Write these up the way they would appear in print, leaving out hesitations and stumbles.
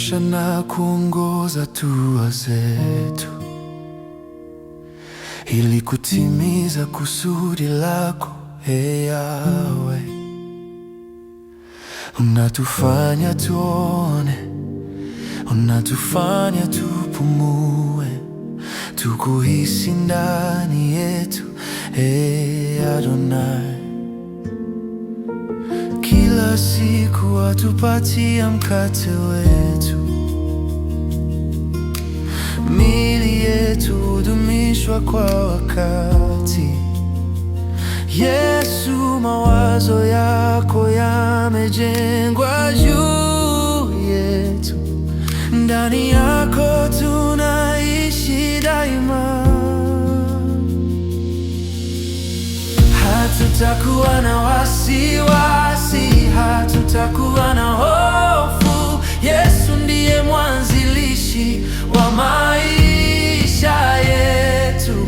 kutunyosha na kuongoza hatua zetu, ili kutimiza kusudi lako, Ee Yahweh. Unatufanya tuone, unatufanya tupumue, tukuhisi ndani yetu, Ee Adonai. Kila siku watupatia mkate wetu, miili yetu hudumishwa kwa wakati. Yesu, mawazo yako yamejengwa juu yetu, ndani yako tunaishi daima. Hatutakuwa na wasiwasi, hatutakuwa na hofu. Yesu ndiye mwanzilishi wa maisha yetu.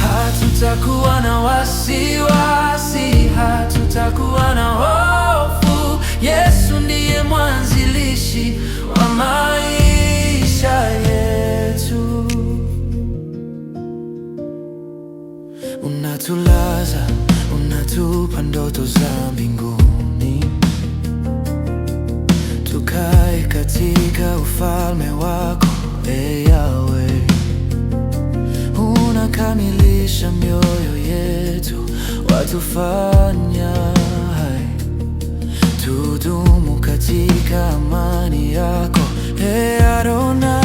Hatutakuwa na wasiwasi, hatutakuwa na hofu. Yesu ndiye mwanzilishi wa maisha yetu. Unatulaza, unatupa ndoto za mbinguni, tukae katika ufalme wako, Ee Yahweh. Unakamilisha mioyo yetu, watufanya hai, tudumu katika amani yako, Ee Adonai.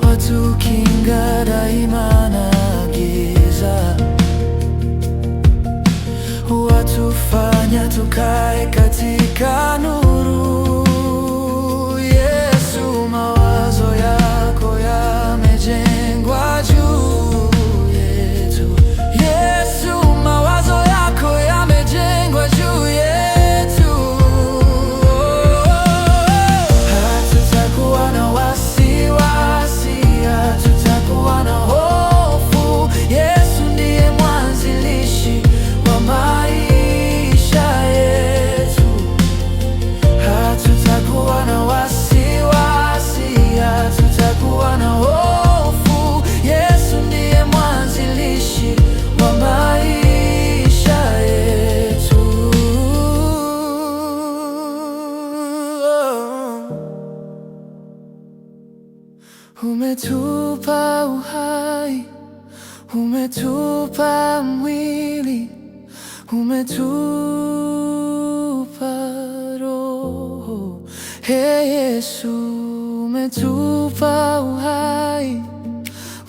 Watukinga daima na giza, watufanya tukae katika nuru. Yesu, mawazo yako yamejengwa juu yetu. Yesu, mawazo yako yamejengwa juu yetu. Hatutakuwa na wasiwasi, hatutakuwa na hofu. Yesu ndiye mwanzilishi wa maisha yetu. Hatutakuwa na wasiwasi, hatutakuwa na hofu. Yesu ndiye mwanzilishi wa maisha yetu. Umetupa uhai, umetupa mwili, umetupa roho. Ee Yesu, umetupa uhai,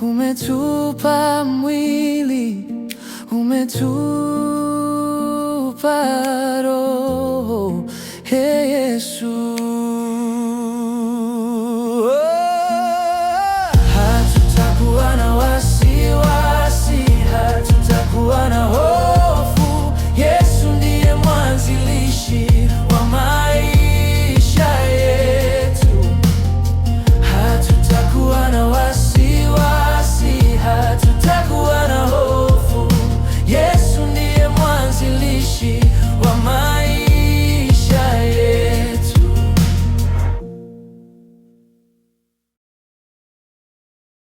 umetupa mwili, umetupa roho. Ee Yesu.